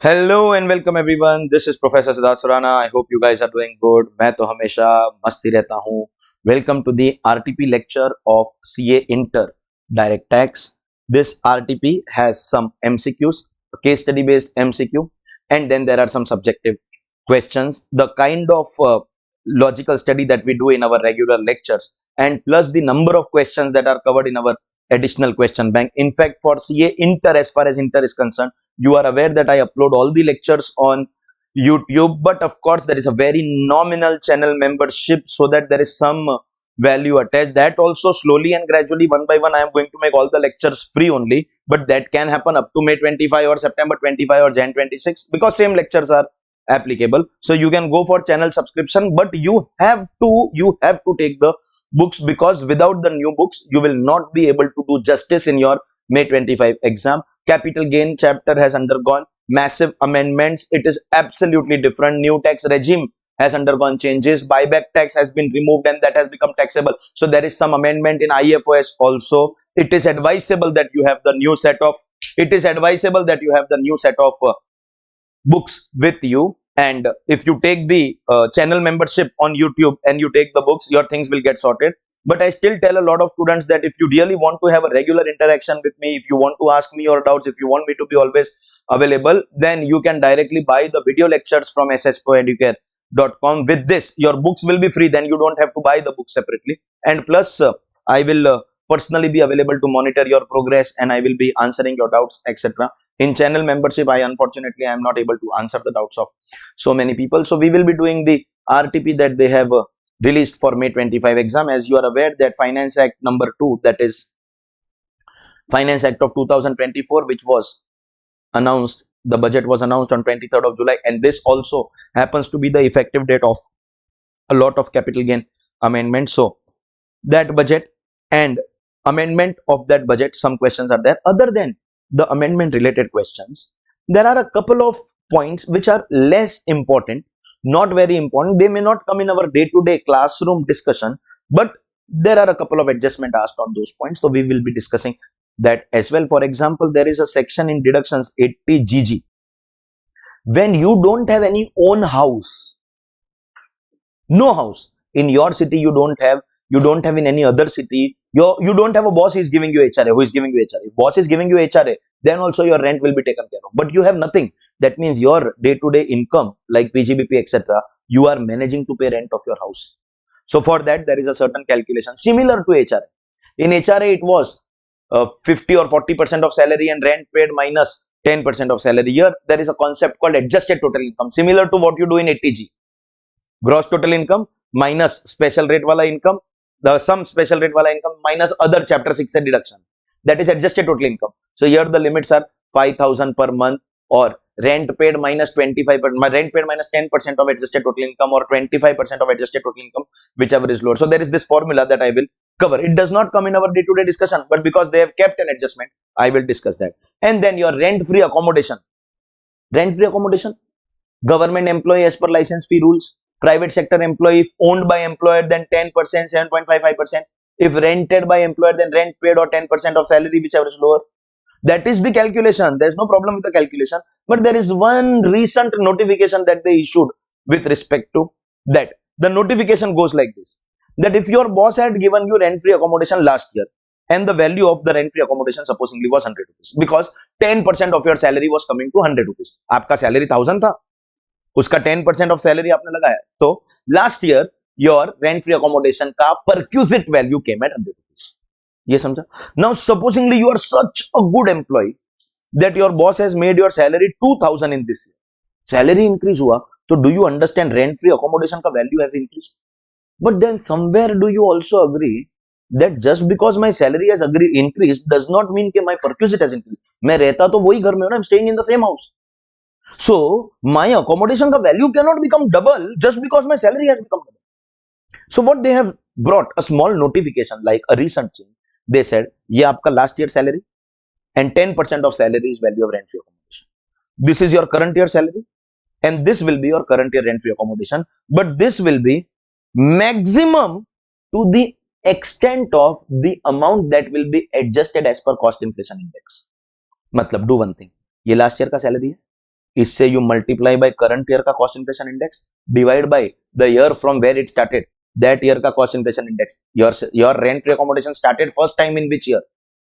Hello and welcome everyone. This is Professor Siddharth Surana. I hope you guys are doing good. मैं तो हमेशा मस्ती रहता हूँ. Welcome to the RTP lecture of CA Inter Direct Tax. This RTP has some MCQs, case study based MCQ, and then there are some subjective questions. The kind of logical study that we do in our regular lectures, and plus the number of questions that are covered in our additional question bank. In fact, for CA Inter, as far as Inter is concerned, you are aware that I upload all the lectures on YouTube, but of course there is a very nominal channel membership so that there is some value attached. That also slowly and gradually, one by one, I am going to make all the lectures free only, but that can happen up to May 25 or September 25 or Jan 26 because same lectures are applicable. So you can go for channel subscription, but you have to take the books, because without the new books you will not be able to do justice in your May 25 exam. Capital gain chapter has undergone massive amendments. It is absolutely different. New tax regime has undergone changes. Buyback tax has been removed and that has become taxable. So there is some amendment in IFOS also. It is advisable that you have the new set of books with you, and if you take the channel membership on YouTube and you take the books, your things will get sorted. But I still tell a lot of students that if you really want to have a regular interaction with me, if you want to ask me your doubts, if you want me to be always available, then you can directly buy the video lectures from sspoeducare.com. With this, your books will be free, then you don't have to buy the book separately, and plus I will personally be available to monitor your progress, and I will be answering your doubts, etc. In channel membership, unfortunately I am not able to answer the doubts of so many people. So we will be doing the RTP that they have released for May 25 exam. As you are aware that Finance Act number 2, that is Finance Act of 2024, which was announced, the budget was announced on 23rd of July, and this also happens to be the effective date of a lot of capital gain amendments. So that budget and amendment of that budget, some questions are there. Other than the amendment related questions, there are a couple of points which are less important, not very important. They may not come in our day-to-day classroom discussion, but there are a couple of adjustments asked on those points, so we will be discussing that as well. For example, there is a section in deductions 80 GG. When you don't have any own house, no house in your city, you don't have in any other city, you don't have a boss is giving you HRA, who is giving you HRA. If boss is giving you HRA, then also your rent will be taken care of, but you have nothing. That means your day-to-day income like PGBP, etc., you are managing to pay rent of your house. So for that there is a certain calculation similar to HRA. In HRA it was 50 or 40% of salary and rent paid minus 10% of salary. Here there is a concept called adjusted total income, similar to what you do in 80G. Gross total income minus special rate wala income, some special rate wala income minus other chapter 6 deduction, that is adjusted total income. So here the limits are 5,000 per month, or rent paid minus 25%, rent paid minus 10% of adjusted total income, or 25% of adjusted total income, whichever is lower. So there is this formula that I will cover. It does not come in our day-to-day discussion, but because they have kept an adjustment, I will discuss that. And then your rent-free accommodation. Rent-free accommodation, government employee as per license fee rules. Private sector employee, if owned by employer, then 10%, 7.55%. If rented by employer, then rent paid or 10% of salary, whichever is lower. That is the calculation. There is no problem with the calculation. But there is one recent notification that they issued with respect to that. The notification goes like this: that if your boss had given you rent-free accommodation last year, and the value of the rent-free accommodation supposedly was 100 rupees, because 10% of your salary was coming to 100 rupees. आपका salary 1000 था, उसका 10% of salary आपने लगाया, तो last year your rent free accommodation का perquisite value came at 100 rupees. ये समझा? Now supposingly you are such a good employ that your boss has made your salary 2000 in this year. Salary increase हुआ, तो do you understand rent free accommodation का value has increase. But then somewhere do you also agree that just because my salary has increased does not mean कि my perquisite has increased. मैं रहता तो वही घर में हूं ना, I'm staying in the same house. So my accommodation का value cannot become double just because my salary has become double. So what they have brought a small notification, like a recent change. They said ये आपका last year salary and 10% of salary is value of rent free accommodation. This is your current year salary and this will be your current year rent free accommodation, but this will be maximum to the extent of the amount that will be adjusted as per cost inflation index. मतलब do one thing, ये last year का salary है, इससे you multiply by current year का cost inflation index, divide by the year from where it started, that year का cost inflation index. Your rent accommodation started first time in which year,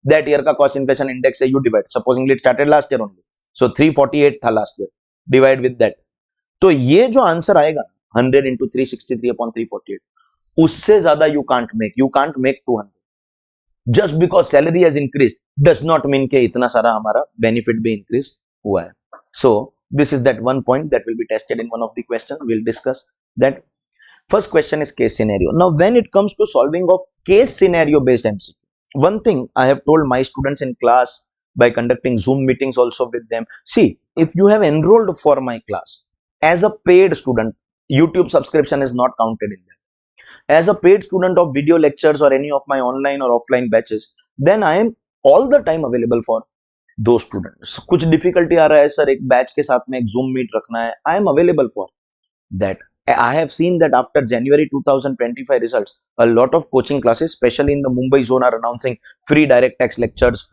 that year का cost inflation index से you divide. Supposingly it started last year only, so 348 था last year, divide with that. तो ये जो answer आएगा 100 into 363 upon 348, उससे ज्यादा you can't make 200. Just because salary has increased does not mean कि इतना सारा हमारा benefit भी increase हुआ है. So this is that one point that will be tested in one of the questions. We'll discuss that. First question is case scenario. Now when it comes to solving of case scenario based MCQ, one thing I have told my students in class by conducting Zoom meetings also with them, see, if you have enrolled for my class as a paid student, YouTube subscription is not counted in that. As a paid student of video lectures or any of my online or offline batches, then I am all the time available for those students. कुछ difficulty आ रहा है sir, एक batch के साथ में एक Zoom meet रखना है, I am available for that. I have seen that after January 2025 results, a lot of coaching classes, especially in the Mumbai zone, are announcing free direct tax lectures,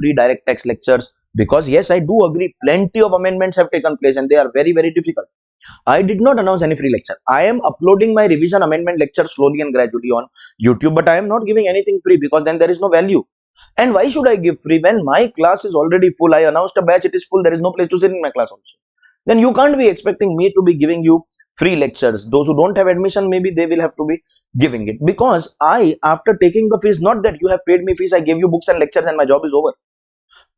because yes, I do agree, plenty of amendments have taken place and they are very, very difficult. I did not announce any free lecture. I am uploading my revision amendment lecture slowly and gradually on YouTube, but I am not giving anything free because then there is no value. And why should I give free when my class is already full? I announced a batch, it is full, there is no place to sit in my class also. Then you can't be expecting me to be giving you free lectures. Those who don't have admission, maybe they will have to be giving it, because I, after taking the fees, not that you have paid me fees, I gave you books and lectures and my job is over.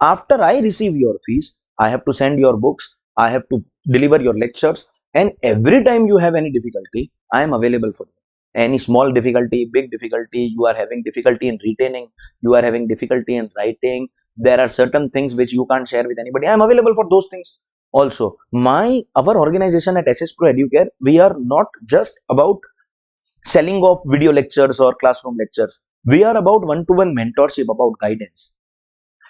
After I receive your fees, I have to send your books, I have to deliver your lectures, and every time you have any difficulty, I am available for you. Any small difficulty, big difficulty, you are having difficulty in retaining, you are having difficulty in writing, there are certain things which you can't share with anybody, I am available for those things. Also, our organization at SS Pro Educare, we are not just about selling of video lectures or classroom lectures. We are about one-to-one mentorship, about guidance.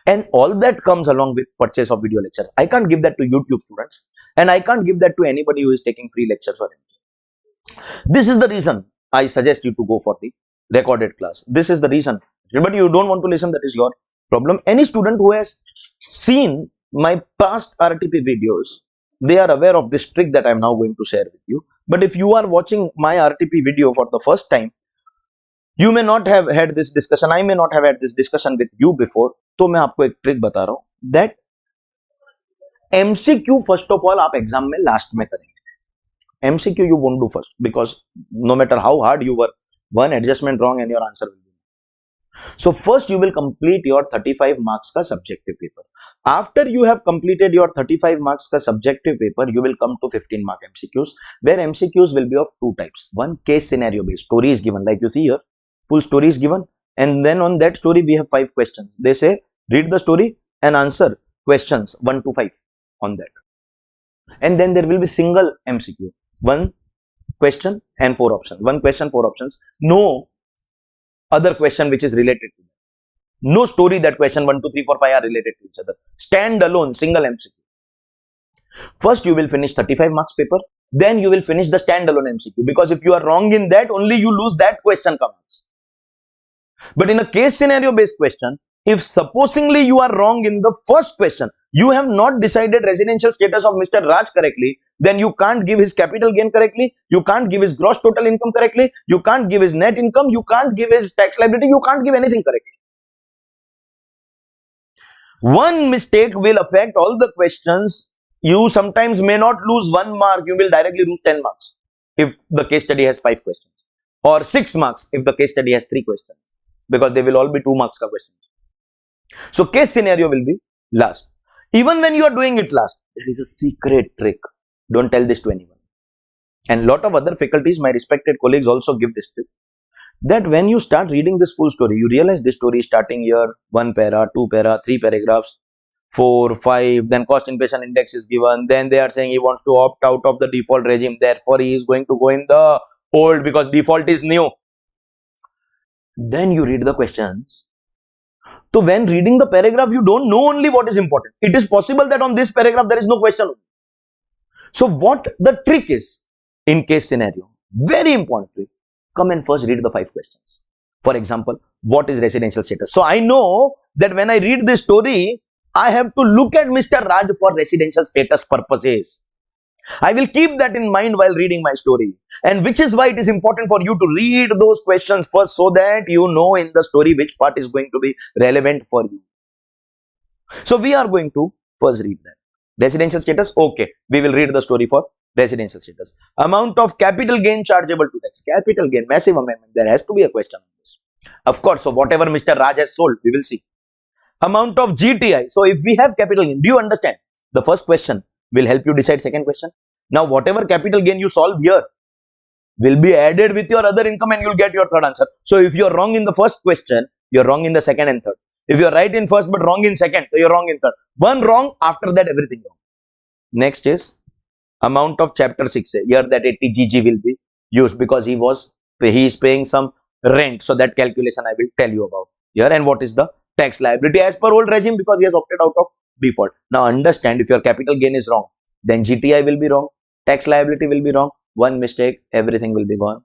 And all that comes along with purchase of video lectures. I can't give that to YouTube students, and I can't give that to anybody who is taking free lectures or anything. This is the reason I suggest you to go for the recorded class. This is the reason. But you don't want to listen, that is your problem. Any student who has seen my past RTP videos, they are aware of this trick that I am now going to share with you. But if you are watching my RTP video for the first time, you may not have had this discussion, I may not have had this discussion with you before. तो मैं आपको एक trick बता रहा हूं, that MCQ first of all आप exam में last में करेंगे. MCQ you won't do first, because no matter how hard you work, one adjustment wrong and your answer will be wrong. So first you will complete your 35 marks का subjective paper. After you have completed your 35 marks का subjective paper, you will come to 15 mark MCQs, where MCQs will be of two types. One, case scenario based, story is given, like you see here, full story is given, and then on that story we have 5 questions. They say read the story and answer questions 1 to 5 on that. And then there will be single MCQ, 1 question and 4 options, 1 question 4 options, no other question which is related to that, no story that question 1 2 3 4 5 are related to each other, stand alone, single MCQ. First you will finish 35 marks paper, then you will finish the standalone MCQ, because if you are wrong in that, only you lose that question comes. But in a case scenario based question, if supposingly you are wrong in the first question, you have not decided residential status of Mr. Raj correctly, then you can't give his capital gain correctly, you can't give his gross total income correctly, you can't give his net income, you can't give his tax liability, you can't give anything correctly. One mistake will affect all the questions. You sometimes may not lose 1 mark, you will directly lose 10 marks if the case study has 5 questions, or 6 marks if the case study has 3 questions, because they will all be 2 marks ka questions. So case scenario will be last. Even when you are doing it last, there is a secret trick. Don't tell this to anyone. And lot of other faculties, my respected colleagues, also give this tip, that when you start reading this full story, you realize this story is starting here, 1 para, 2 para, 3 paragraphs, 4, 5, then cost inflation index is given, then they are saying he wants to opt out of the default regime, therefore he is going to go in the old because default is new. Then you read the questions. So when reading the paragraph, you don't know only what is important. It is possible that on this paragraph there is no question. So what the trick is in case scenario, very important trick, come and first read the 5 questions. For example, what is residential status? So I know that when I read this story, I have to look at Mr. Raj for residential status purposes. I will keep that in mind while reading my story. And which is why it is important for you to read those questions first so that you know in the story which part is going to be relevant for you. So we are going to first read that. Residential status, okay. We will read the story for residential status. Amount of capital gain chargeable to tax. Capital gain, massive amendment. There has to be a question on this. Of course, so whatever Mr. Raj has sold, we will see. Amount of GTI. So if we have capital gain, do you understand? The first question will help you decide second question. Now, whatever capital gain you solve here will be added with your other income and you'll get your third answer. So if you're wrong in the first question, you're wrong in the second and third. If you're right in first but wrong in second, so you're wrong in third. One wrong, after that everything wrong. Next is amount of chapter 6. Here that 80 GG will be used because he is paying some rent. So that calculation I will tell you about here. And what is the tax liability as per old regime because he has opted out of default. Now understand, if your capital gain is wrong, then GTI will be wrong, tax liability will be wrong. One mistake, everything will be gone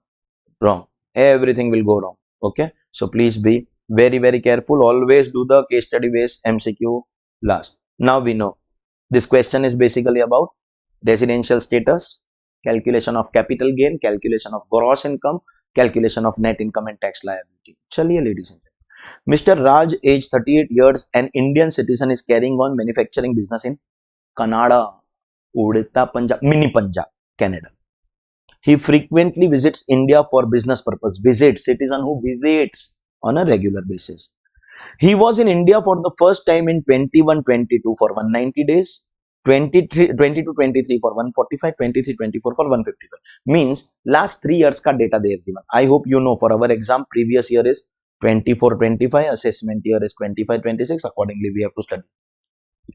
wrong. Everything will go wrong. Okay. So please be very, very careful. Always do the case study based MCQ last. Now we know this question is basically about residential status, calculation of capital gain, calculation of gross income, calculation of net income and tax liability. Chaliye ladies and gentlemen. Mr. Raj, age 38 years, an Indian citizen, is carrying on manufacturing business in Kannada, Odisha, Punjab, Mini Punjab, Canada. He frequently visits India for business purpose. Visits, citizen who visits on a regular basis. He was in India for the first time in 21-22 for 190 days, 22-23 for 145, 23-24 for 155. Means last 3 years ka data they have given. I hope you know for our exam previous year is 24-25, assessment year is 25-26. Accordingly we have to study.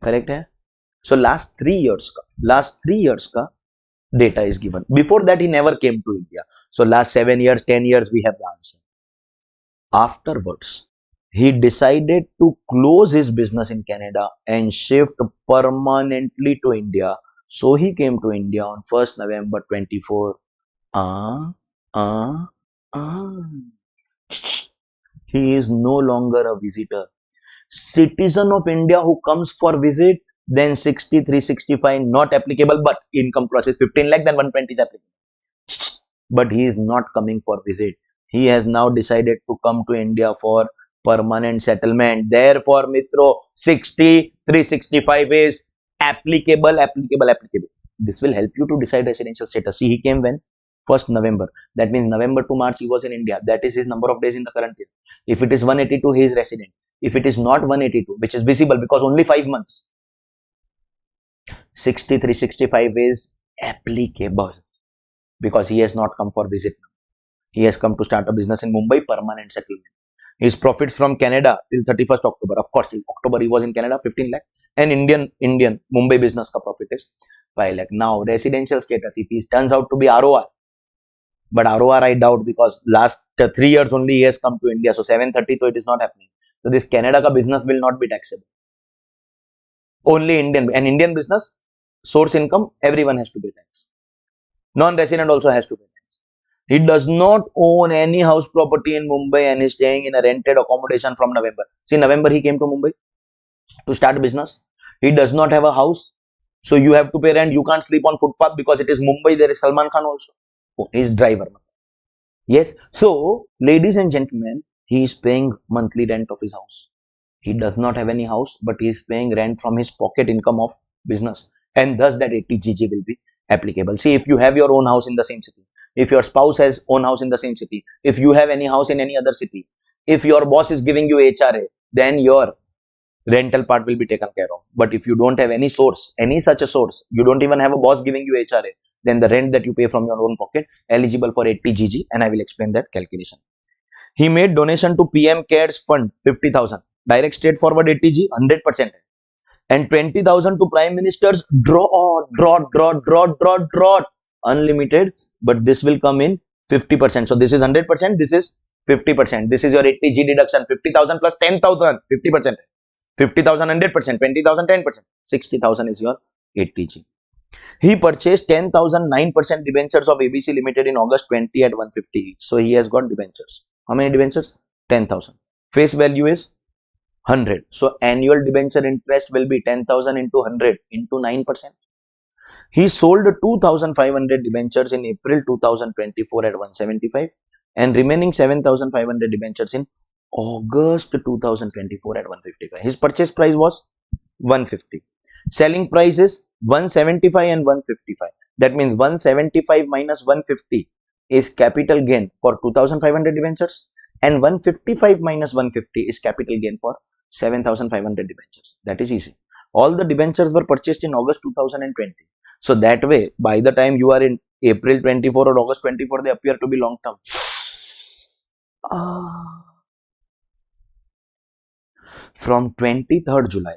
Correct hai? So last 3 years ka data is given. Before that he never came to India. So last 7 years, 10 years we have the answer. Afterwards, he decided to close his business in Canada and shift permanently to India. So he came to India on 1st November 24. He is no longer a visitor. Citizen of India who comes for visit, then 63-65 not applicable, but income process 15 lakh, then 120 is applicable. But he is not coming for visit. He has now decided to come to India for permanent settlement. Therefore, Mitro, 63-65 is applicable. This will help you to decide residential status. See, he came when? 1st November. That means November to March he was in India. That is his number of days in the current year. If it is 182, he is resident. If it is not 182, which is visible because only 5 months, 63-65 is applicable because he has not come for visit. He has come to start a business in Mumbai, permanent settlement. His profits from Canada till 31st October. Of course, till October he was in Canada, 15 lakh. And Indian Mumbai business ka profit is 5 lakh. Now, residential status, if he turns out to be ROR, but ROR I doubt because last 3 years only he has come to India. So 730, so it is not happening. So this Canada ka business will not be taxable. Only Indian. And Indian business, source income, everyone has to pay tax. Non-resident also has to pay tax. He does not own any house property in Mumbai and is staying in a rented accommodation from November. See, November he came to Mumbai to start business. He does not have a house. So you have to pay rent. You can't sleep on footpath because it is Mumbai. There is Salman Khan also. Oh, he is driver. Yes. So, ladies and gentlemen, he is paying monthly rent of his house. He does not have any house, but he is paying rent from his pocket income of business. And thus that 80 GG will be applicable. See, if you have your own house in the same city, if your spouse has own house in the same city, if you have any house in any other city, if your boss is giving you HRA, then your rental part will be taken care of. But if you don't have any source, any such a source, you don't even have a boss giving you HRA, then the rent that you pay from your own pocket eligible for 80 GG, and I will explain that calculation. He made donation to PM CARES fund 50,000, direct straightforward 80 G 100%, and 20,000 to Prime Minister's draw unlimited, but this will come in 50%. So this is 100%, this is 50%. This is your 80 G deduction, 50,000 plus 10,000, 50%. 50,000 100%, 20,000 10%, 60,000 is your 80 G. He purchased 10,000 9% debentures of ABC Limited in August 20 at 150 each. So he has got debentures. How many debentures? 10,000. Face value is 100. So annual debenture interest will be 10,000 into 100 into 9%. He sold 2,500 debentures in April 2024 at 175 and remaining 7,500 debentures in August 2024 at 155. His purchase price was 150. Selling price is 175 and 155. That means 175 minus 150 is capital gain for 2,500 debentures and 155 minus 150 is capital gain for 7,500 debentures. That is easy. All the debentures were purchased in August 2020. So that way, by the time you are in April 24 or August 24, they appear to be long term. From 23rd July,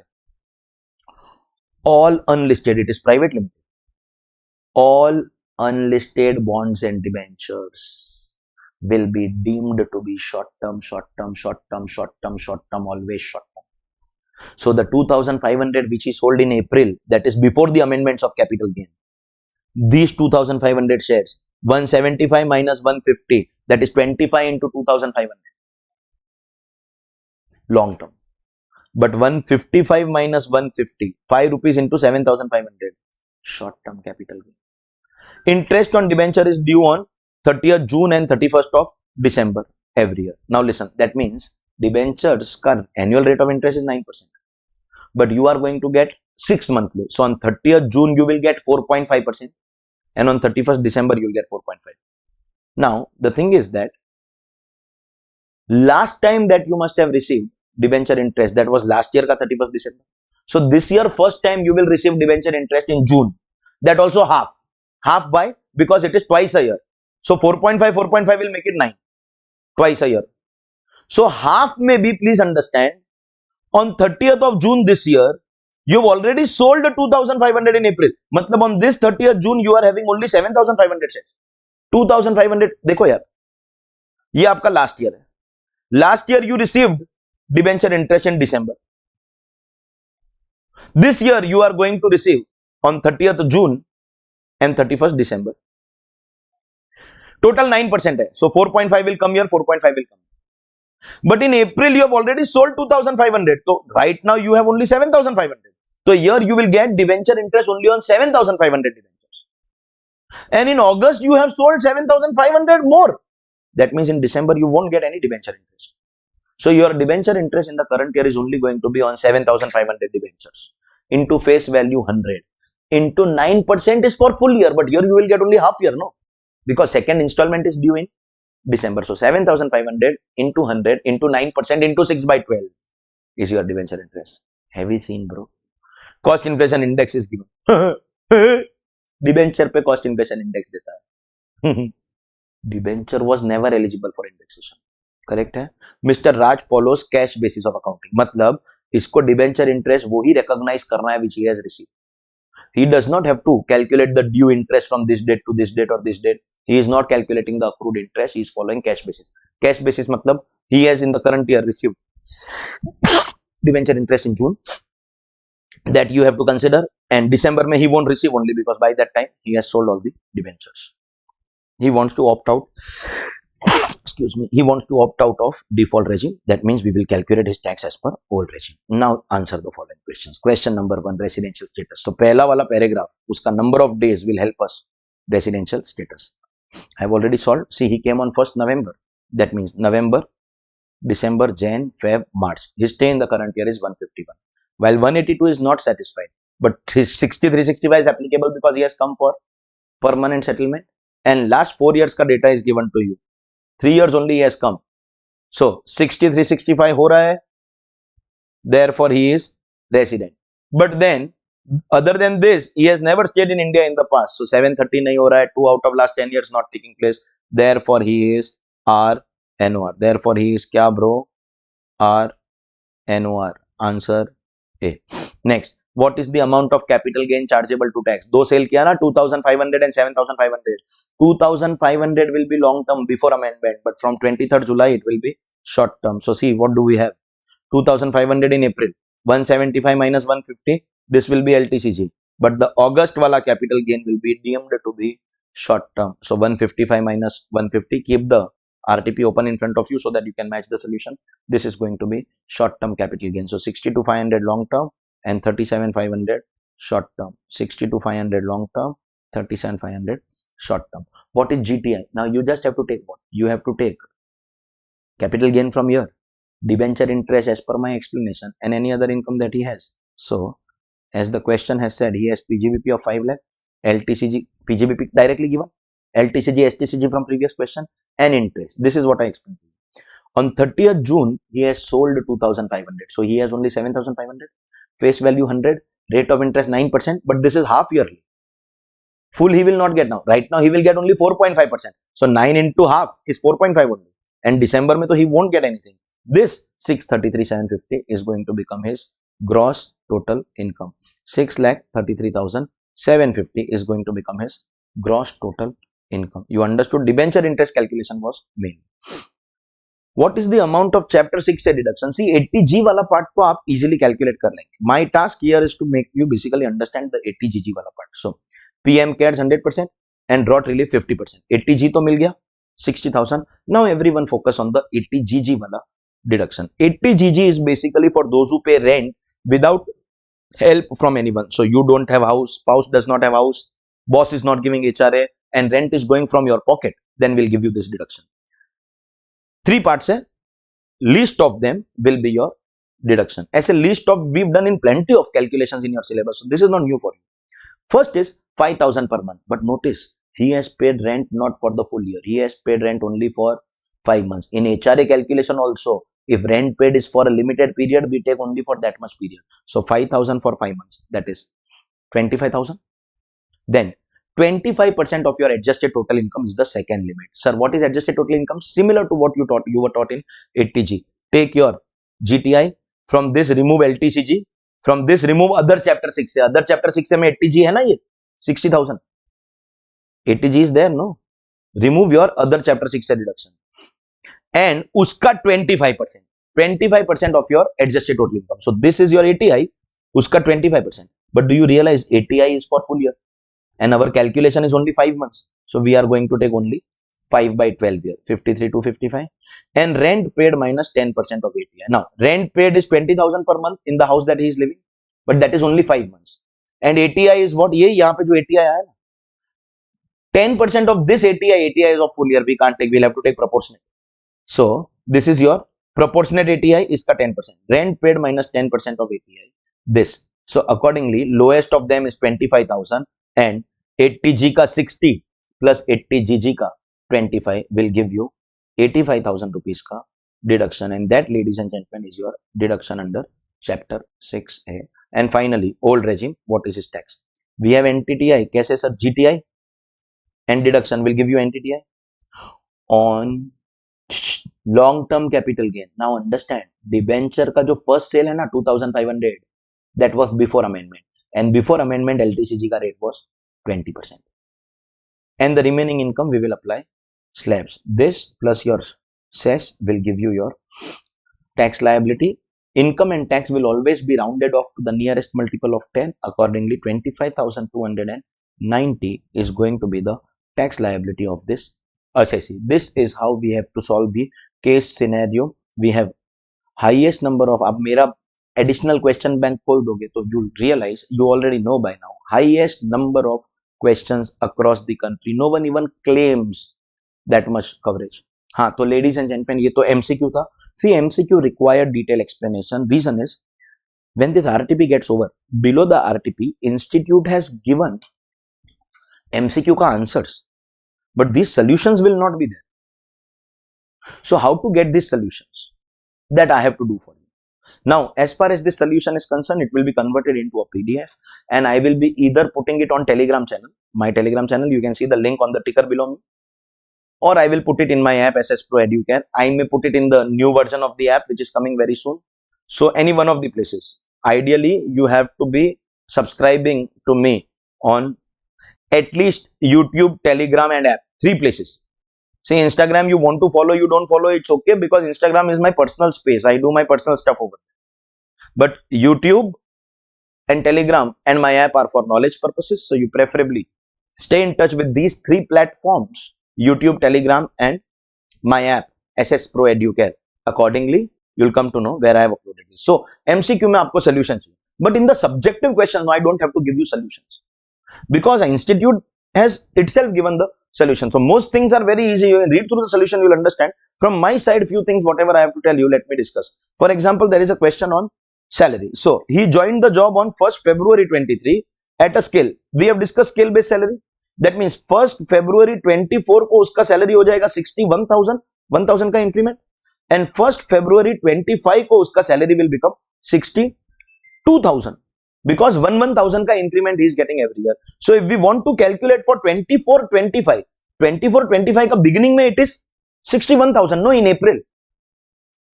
all unlisted, it is private limited, all unlisted bonds and debentures will be deemed to be short term, short term, short term, short term, short term, always short term. So the 2,500 which he sold in April, that is before the amendments of capital gain, these 2,500 shares, 175 minus 150, that is 25 into 2,500, long term. But 155 minus 150, 5 rupees into 7,500, short term capital gain. Interest on debenture is due on 30th June and 31st of December every year. Now listen, that means debentures ka annual rate of interest is 9%. But you are going to get 6 monthly. So on 30th June, you will get 4.5%. And on 31st December, you will get 4.5. Now, the thing is that last time that you must have received debenture interest, that was last year ka 31st December. So this year, first time you will receive debenture interest in June. That also half. Half by, because it is twice a year. So 4.5 will make it 9. Twice a year. So half may be, please understand, on 30th of June this year, you've already sold 2,500 in April. Matlab on this 30th June, you are having only 7,500 shares. 2,500, देखो यार, ये आपका last year है. Last year you received debenture interest in December. This year you are going to receive on 30th June and 31st December. Total 9% hai. So 4.5 will come here, 4.5 will come. But in April you have already sold 2,500. So right now you have only 7,500. So here you will get debenture interest only on 7,500 debentures. And in August you have sold 7,500 more. That means in December you won't get any debenture interest. So your debenture interest in the current year is only going to be on 7,500 debentures into face value 100 into 9% is for full year, but here you will get only half year, no? Because second installment is due in December. So 7,500 into 100 into 9% into 6 by 12 is your debenture interest. Heavy thing, bro. Cost inflation index is given. Debenture pe cost inflation index deta hai. Debenture was never eligible for indexation. Correct है. Mister Raj follows cash basis of accounting. मतलब इसको debenture interest वो ही recognise करना है which he has received. He does not have to calculate the due interest from this date to this date or this date. He is not calculating the accrued interest. He is following cash basis. Cash basis मतलब he has in the current year received debenture interest in June that you have to consider, and December में he won't receive only because by that time he has sold all the debentures. He wants to opt out. Excuse me, he wants to opt out of default regime. That means we will calculate his tax as per old regime. Now answer the following questions. Question number 1, residential status. So पहला वाला paragraph, उसका number of days will help us. Residential status I have already solved. See, he came on 1st November. That means November, December, Jan, Feb, March. His stay in the current year is 151. While 182 is not satisfied, but his 6365 is applicable because he has come for permanent settlement, and last 4 years का data is given to you. 3 years only he has come. So 6365 हो रहा है. Therefore he is resident. But then other than this, he has never stayed in India in the past. So 730 नहीं हो रहा है. 2 out of last 10 years not taking place. Therefore he is RNOR. Therefore he is क्या bro? RNOR. Answer A. Next, what is the amount of capital gain chargeable to tax? दो cell किया ना, 2,500 and 7,500. 2,500 will be long term before amendment, but from 23rd July it will be short term. So see, what do we have? 2,500 in April, 175 minus 150. This will be LTCG, but the August wala capital gain will be deemed to be short term. So 155 minus 150. Keep the RTP open in front of you so that you can match the solution. This is going to be short term capital gain. So 62,500 long term and 37,500 short term, 60 to 500 long term, 37,500 short term. What is GTI? Now you just have to take what? You have to take capital gain from here, debenture interest as per my explanation, and any other income that he has. So as the question has said, he has PGBP of 5 lakh, LTCG, PGBP directly given, LTCG, STCG from previous question, and interest. This is what I explained to you. On 30th June, he has sold 2,500. So he has only 7,500. Face value 100. Rate of interest 9%. But this is half yearly. Full he will not get now. Right now he will get only 4.5%. So 9 into half is 4.5 only. And December mein to he won't get anything. This 633,750 is going to become his gross total income. 6,33,750 is going to become his gross total income. You understood? Debenture interest calculation was main. What is the amount of chapter 6 से deduction? See, 80G वाला part तो आप easily calculate कर लेंगे. My task here is to make you basically understand the 80GG वाला part. So, PM cares 100% and drought relief 50%. 80G तो मिल गया 60,000. Now everyone focus on the 80GG वाला deduction. 80GG is basically for those who pay rent without help from anyone. So you don't have house, spouse does not have house, boss is not giving HRA, and rent is going from your pocket. Then we'll give you this deduction. 3 parts hai, least of them will be your deduction. As a least of, we've done in plenty of calculations in your syllabus, so this is not new for you. First is 5,000 per month, but notice he has paid rent not for the full year. He has paid rent only for 5 months. In HRA calculation also, if rent paid is for a limited period, we take only for that much period. So 5,000 for 5 months, that is 25,000. Then 25% of your adjusted total income is the second limit. Sir, what is adjusted total income? Similar to what you were taught in 80G. Take your GTI, from this remove LTCG, from this remove other chapter 6 से. Other chapter 6 में 80G है ना ये 60,000. 80G is there, no? Remove your other chapter 6 से deduction. And उसका 25%. 25% of your adjusted total income. So this is your ATI, उसका 25%. But do you realize ATI is for full year? And our calculation is only 5 months. So we are going to take only 5 by 12 here, 53 to 55. And rent paid minus 10% of ATI. Now, rent paid is 20,000 per month in the house that he is living. But that is only 5 months. And ATI is what? ये यहाँ पे जो ATI आया ना, 10% of this ATI is of full year. We can't take, we'll have to take proportionate. So, this is your proportionate ATI, इसका 10%. Rent paid minus 10% of ATI. This. So, accordingly, lowest of them is 25,000 and 80G का 60 plus 80GG का 25 will give you 85,000 rupees का deduction, and that, ladies and gentlemen, is your deduction under chapter 6A. And finally, old regime, what is his tax? We have NTTI. कैसे sir? GTI and deduction will give you NTTI on long term capital gain. Now understand, debenture का जो first sale है ना 2,500, that was before amendment, and before amendment LTCG का rate was 20%, and the remaining income we will apply slabs. This plus your cess will give you your tax liability. Income and tax will always be rounded off to the nearest multiple of 10. Accordingly, 25,290 is going to be the tax liability of this assessee. This is how we have to solve the case scenario. We have highest number of, अब मेरा additional question bank खोल दोगे तो you realize, you already know by now, highest number of questions across the country. No one even claims that much coverage. हाँ, तो ladies and gentlemen, ये तो MCQ था. See, MCQ required detailed explanation. Reason is, when this RTP gets over, below the RTP, institute has given MCQ ka answers, but these solutions will not be there. So how to get these solutions? That I have to do for you. Now, as far as this solution is concerned, it will be converted into a PDF, and I will be either putting it on Telegram channel, my Telegram channel. You can see the link on the ticker below me, or I will put it in my app SS Pro Educare. I may put it in the new version of the app, which is coming very soon. So any one of the places. Ideally, you have to be subscribing to me on at least YouTube, Telegram, and app. 3 places. See, Instagram, you want to follow, you don't follow, it's okay, because Instagram is my personal space. I do my personal stuff over there. But YouTube and Telegram and my app are for knowledge purposes. So you preferably stay in touch with these 3 platforms: YouTube, Telegram, and my app SS Pro Educare. Accordingly, you'll come to know where I have uploaded this. So MCQ में आपको solution चाहिए, but in the subjective question, no, I don't have to give you solutions because the institute has itself given the solution. So most things are very easy. You read through the solution, you'll understand. From my side, few things, whatever I have to tell you, let me discuss. For example, there is a question on salary. So he joined the job on 1st February 23 at a scale. We have discussed scale based salary. That means 1st February 24 को उसका salary हो जाएगा 61,000, 1,000 का increment, and 1st February 25 को उसका salary will become 62,000 because 1,000 का increment he is getting every year. So if we want to calculate for 24-25 का beginning में it is 61,000, no, in April,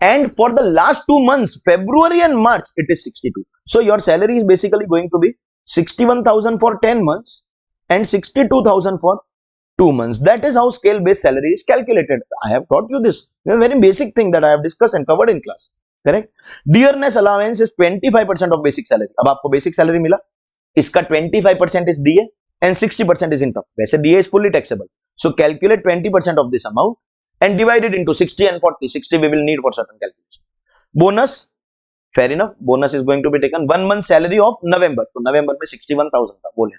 and for the last 2 months, February and March, it is 62. So your salary is basically going to be 61,000 for 10 months and 62,000 for 2 months. That is how scale based salary is calculated. I have taught you this. A very basic thing that I have discussed and covered in class. Correct? Dearness allowance is 25% of basic salary. अब आपको basic salary मिला, इसका 25% is DA and 60% is income. वैसे DA is fully taxable. So calculate 20% of this amount and divide it into 60 and 40. 60 we will need for certain calculation. Bonus, fair enough. Bonus is going to be taken 1 month salary of November. So November में 61,000 था बोले.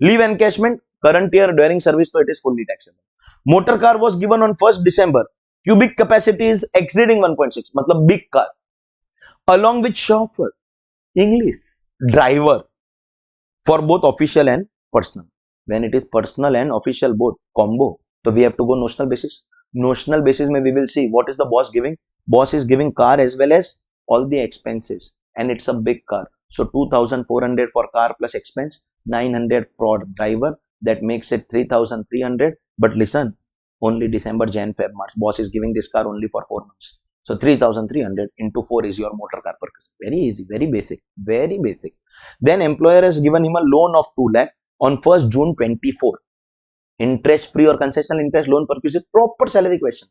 Leave encashment current year during service, so it is fully taxable. Motor car was given on 1st December. Cubic capacity is exceeding 1.6. मतलब big car. Along with chauffeur, English, driver for both official and personal. When it is personal and official both combo, so we have to go notional basis. Notional basis mein we will see what is the boss giving. Boss is giving car as well as all the expenses, and it's a big car. So 2,400 for car plus expense, 900 for driver. That makes it 3,300. But listen, only December, Jan, Feb, March. Boss is giving this car only for 4 months. So 3,300 into 4 is your motor car purchase. Very easy, very basic, very basic. Then employer has given him a loan of 2 lakh on 1st June 24. Interest free or concessional interest loan purchase, proper salary question,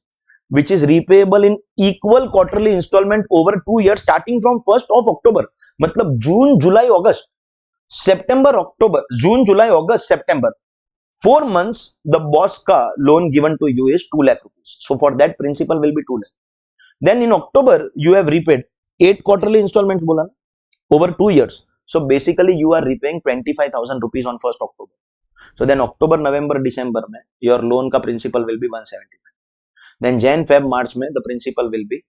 which is repayable in equal quarterly installment over 2 years starting from 1st of October. मतलब June, July, August, September, October, June, July, August, September. 4 months the boss ka loan given to you is 2 lakh rupees. So for that principal will be 2 lakh. Then in October you have repaid 8 quarterly installments bola na, over 2 years. So basically you are repaying 25,000 rupees on 1st October. So then October, November, December mein your loan ka principal will be 175. Then Jan, Feb, March mein the principal will be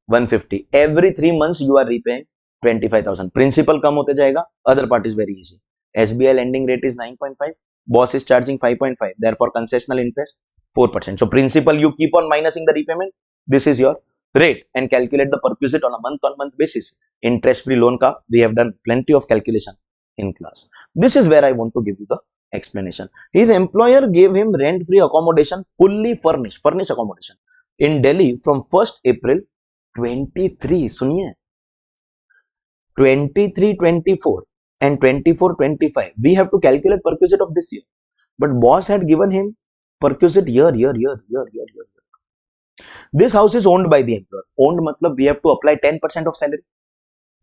150. Every 3 months you are repaying 25,000. Principal kam hote jayega. Other part is very easy. SBI lending rate is 9.5. Boss is charging 5.5. Therefore concessional interest 4%. So principal you keep on minusing the repayment. This is your rate and calculate the perquisite on a month basis. Interest free loan ka we have done plenty of calculation in class. This is where I want to give you the explanation. His employer gave him rent free accommodation, fully furnished accommodation in Delhi from 1st April 23. Suniye, 23-24 and 24-25. We have to calculate perquisite of this year, but boss had given him perquisite year. This house is owned by the employer. Owned matlab we have to apply 10% of salary.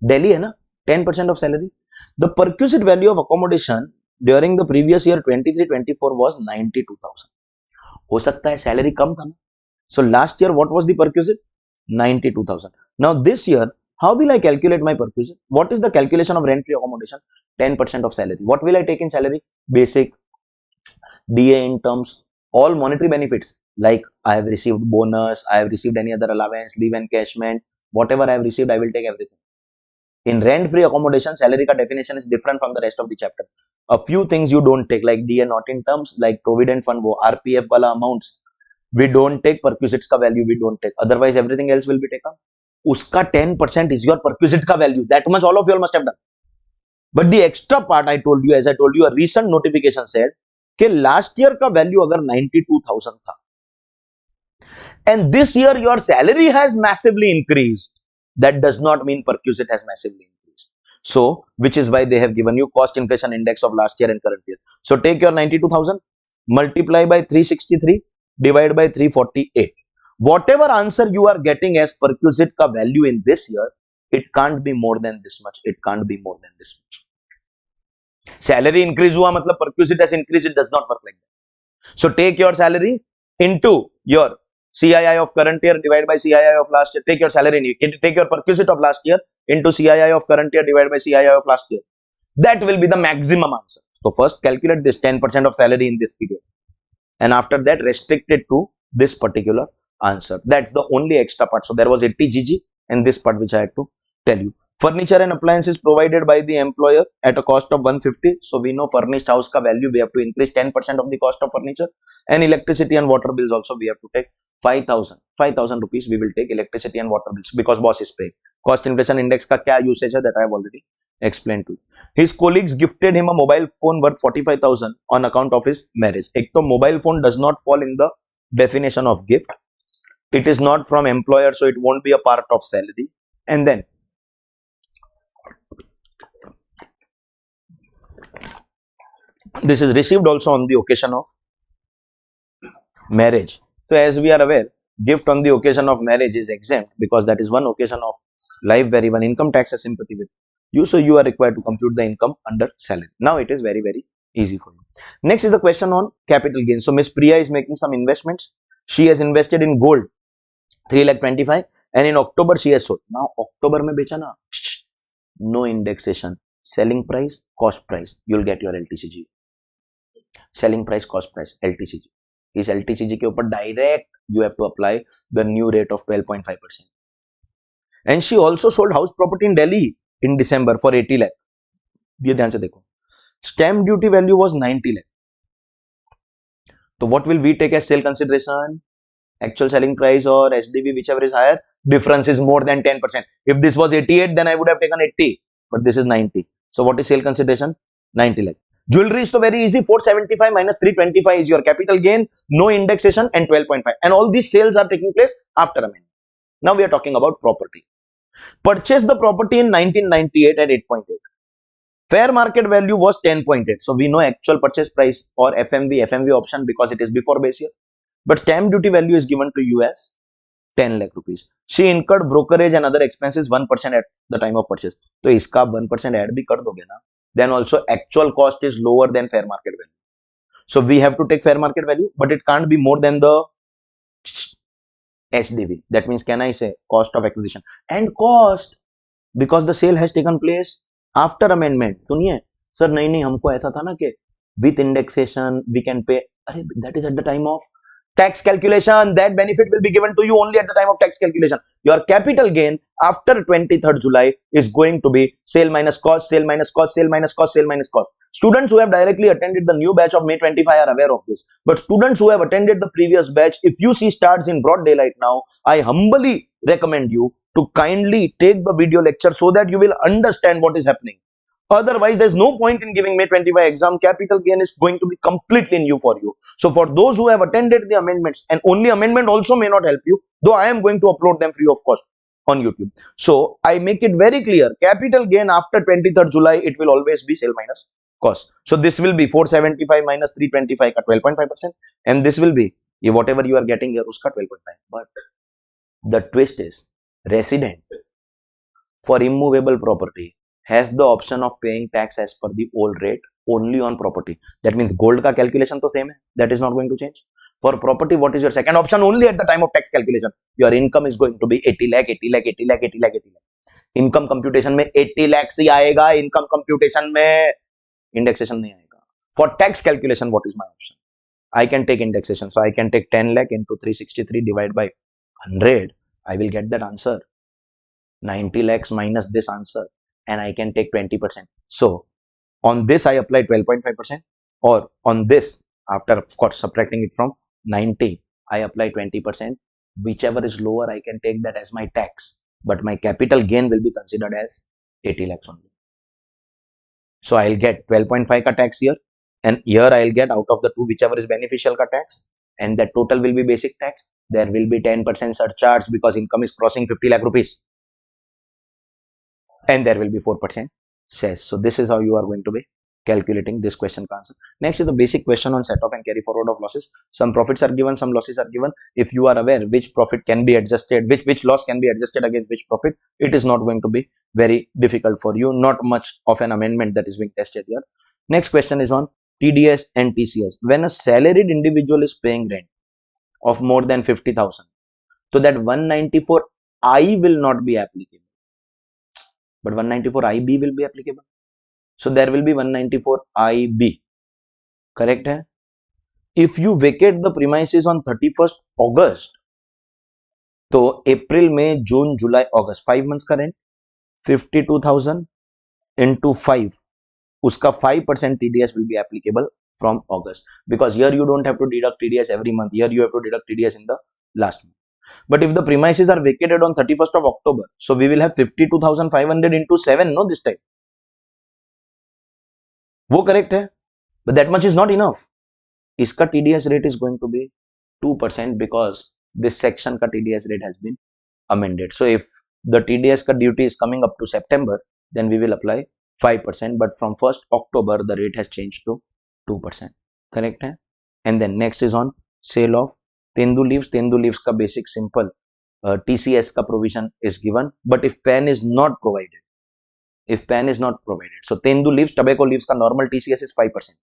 Delhi hai na, 10% of salary. The perquisite value of accommodation during the previous year 23-24 was 92,000. हो सकता है salary कम था ना. So last year what was the perquisite? 92,000. Now this year how will I calculate my perquisite? What is the calculation of rent free accommodation? 10% of salary. What will I take in salary? Basic, DA in terms, all monetary benefits like I have received bonus, I have received any other allowance, leave encashment, whatever I have received, I will take everything. In rent free accommodation, salary ka definition is different from the rest of the chapter. A few things you don't take like DA not in terms, like provident fund, wo RPF wala amounts, we don't take. Perquisites ka value we don't take. Otherwise everything else will be taken. Uska 10% is your perquisite ka value. That much all of you all must have done. But the extra part I told you, as I told you, a recent notification said कि last year का value अगर 92,000 था, and this year your salary has massively increased, that does not mean perquisite has massively increased. So, which is why they have given you cost inflation index of last year and current year. So, take your 92,000, multiply by 363, divide by 348. Whatever answer you are getting as perquisite ka value in this year, it can't be more than this much. It can't be more than this much. Salary increase hua matlab perquisite has increased. It does not work like that. So take your salary into your CII of current year divided by CII of last year. Take your salary, take your perquisite of last year into CII of current year divided by CII of last year. That will be the maximum answer. So first calculate this 10% of salary in this period, and after that restrict it to this particular answer. That's the only extra part. So there was 80 GG and this part which I had to tell you. Furniture and appliances provided by the employer at a cost of 150. So we know furnished house ka value, we have to increase 10% of the cost of furniture, and electricity and water bills also we have to take 5,000 rupees. We will take electricity and water bills because boss is paying. Cost inflation index ka kya usage hai, that I have already explained to you. His colleagues gifted him a mobile phone worth 45,000 on account of his marriage. Ek to mobile phone does not fall in the definition of gift. It is not from employer, so it won't be a part of salary. And then this is received also on the occasion of marriage. So as we are aware, gift on the occasion of marriage is exempt because that is one occasion of life where even income tax has sympathy with you. So you are required to compute the income under salary. Now it is very, very easy for you. Next is the question on capital gain. So Miss Priya is making some investments. She has invested in gold 3,25,000 and in October she has sold. Now October mein becha na, no indexation. Selling price, cost price, you will get your LTCG. Selling price, cost price, LTCG. Is LTCG के ऊपर direct you have to apply the new rate of 12.5%. And she also sold house property in Delhi in December for 80 lakh. ये ध्यान से देखो. Stamp duty value was 90 lakh. So what will we take as sale consideration? Actual selling price or SDV, whichever is higher. Difference is more than 10%. If this was 88, then I would have taken 80. But this is 90. So what is sale consideration? 90 lakh. Jewelry is so very easy. 475 minus 325 is your capital gain. No indexation and 12.5. And all these sales are taking place after amendment. Now we are talking about property. Purchased the property in 1998 at 8.8. Fair market value was 10.8. So we know actual purchase price or FMV option because it is before base year. But stamp duty value is given to you as 10 lakh rupees. She incurred brokerage and other expenses 1% at the time of purchase. So iska 1% add bhi kar doge na. Then also actual cost is lower than fair market value. So we have to take fair market value, but it can't be more than the SDV. That means can I say cost of acquisition and cost because the sale has taken place after amendment. सुनिए sir नहीं हमको ऐसा था ना कि with indexation we can pay. अरे that is at the time of tax calculation. That benefit will be given to you only at the time of tax calculation. Your capital gain after 23rd July is going to be sale minus cost, sale minus cost, sale minus cost, sale minus cost. Students who have directly attended the new batch of May 25 are aware of this. But students who have attended the previous batch, if you see starts in broad daylight now, I humbly recommend you to kindly take the video lecture so that you will understand what is happening. Otherwise, there's no point in giving May 25 exam. Capital gain is going to be completely new for you. So for those who have attended the amendments, and only amendment also may not help you, though I am going to upload them free of cost on YouTube. So I make it very clear, capital gain after 23rd July, it will always be sale minus cost. So this will be 475 minus 325 ka 12.5%, and this will be whatever you are getting here, uska 12.5. But the twist is, resident for immovable property has the option of paying tax as per the old rate only on property. That means gold ka calculation to same hai. That is not going to change. For property, what is your second option? Only at the time of tax calculation. Your income is going to be 80 lakh, 80 lakh, 80 lakh, 80 lakh, 80 lakh. Income computation mein 80 lakhs hi aayega. Income computation mein indexation nahi aayega. For tax calculation, what is my option? I can take indexation. So I can take 10 lakh into 363 divided by 100. I will get that answer. 90 lakhs minus this answer. And I can take 20%. So on this I apply 12.5%, or on this, after of course subtracting it from 90, I apply 20%. Whichever is lower, I can take that as my tax, but my capital gain will be considered as 80 lakhs only. So I'll get 12.5 ka tax here, and here I'll get out of the two whichever is beneficial ka tax, and that total will be basic tax. There will be 10% surcharge because income is crossing 50 lakh rupees. And there will be 4% cess. So this is how you are going to be calculating this question answer. Next is the basic question on set off and carry forward of losses. Some profits are given, some losses are given. If you are aware which profit can be adjusted, which loss can be adjusted against which profit, it is not going to be very difficult for you. Not much of an amendment that is being tested here. Next question is on TDS and TCS. When a salaried individual is paying rent of more than 50,000. So that 194I will not be applicable, but 194IB will be applicable. So there will be 194IB. Correct hai? If you vacate the premises on 31st August, तो अप्रैल मई जून जुलाई अगस्त 5 months का rent 52,000 into 5, उसका 5% TDS will be applicable from August, because here you don't have to deduct TDS every month. Here you have to deduct TDS in the last month. But if the premises are vacated on 31st of October, so we will have 52,500 into 7, no, this time. वो correct है, but that much is not enough. इसका TDS rate is going to be 2% because this section का TDS rate has been amended. So if the TDS का duty is coming up to September, then we will apply 5%, but from 1st October the rate has changed to 2%. Correct है? And then next is on sale of Tendu leaves. Tendu leaves का basic simple TCS का provision is given, but if PAN is not provided, so Tendu leaves, tobacco leaves का normal TCS is 5%,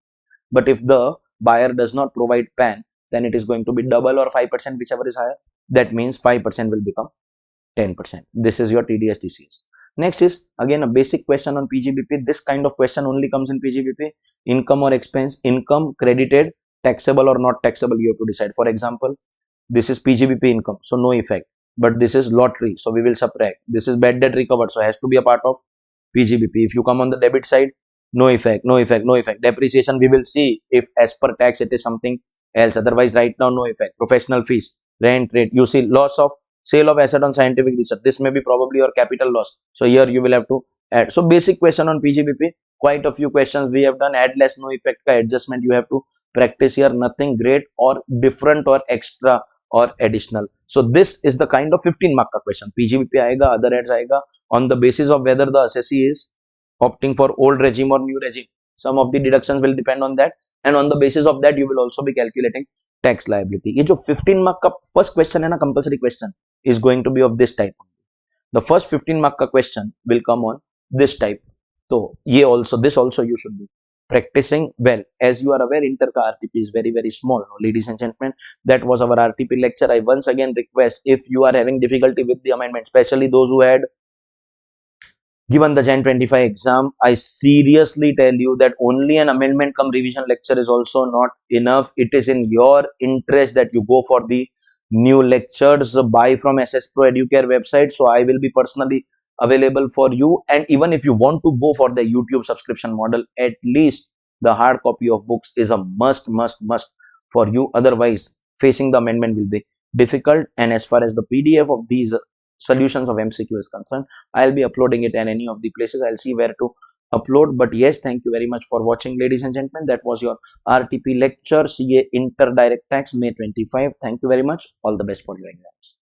but if the buyer does not provide PAN, then it is going to be double or 5%, whichever is higher. That means 5% will become 10%. This is your TDS TCS. Next is again a basic question on PGBP. This kind of question only comes in PGBP. Income or expense, income credited, taxable or not taxable, you have to decide. For example, this is PGBP income, so no effect, but this is lottery, so we will subtract. This is bad debt recovered, so has to be a part of PGBP. If you come on the debit side, no effect, no effect, no effect. Depreciation, we will see if as per tax it is something else, otherwise right now no effect. Professional fees, rent rate, you see loss of sale of asset on scientific research, this may be probably your capital loss, so here you will have to add. So basic question on PGBP, quite a few questions we have done. Add less, no effect ka adjustment you have to practice here, nothing great or different or extra or additional. So this is the kind of 15 mark ka question. PGBP आएगा, other ads आएगा, on the basis of whether the assessee is opting for old regime or new regime. Some of the deductions will depend on that, and on the basis of that you will also be calculating tax liability. ये जो 15 mark का first question है ना, compulsory question, is going to be of this type. The first 15 mark का question will come on this type. So ये also, this also you should be practicing well. As you are aware, inter ka RTP is very very small. No, ladies and gentlemen, that was our RTP lecture. I once again request, if you are having difficulty with the amendment, especially those who had given the Jan 25 exam, I seriously tell you that only an amendment come revision lecture is also not enough. It is in your interest that you go for the new lectures, buy from SS Pro Educare website. So I will be personally available for you, and even if you want to go for the YouTube subscription model, at least the hard copy of books is a must for you. Otherwise facing the amendment will be difficult. And as far as the PDF of these solutions of MCQ is concerned, I'll be uploading it in any of the places. I'll see where to upload. But yes, thank you very much for watching, ladies and gentlemen. That was your RTP lecture, CA Inter Direct Tax, May 25. Thank you very much. All the best for your exams.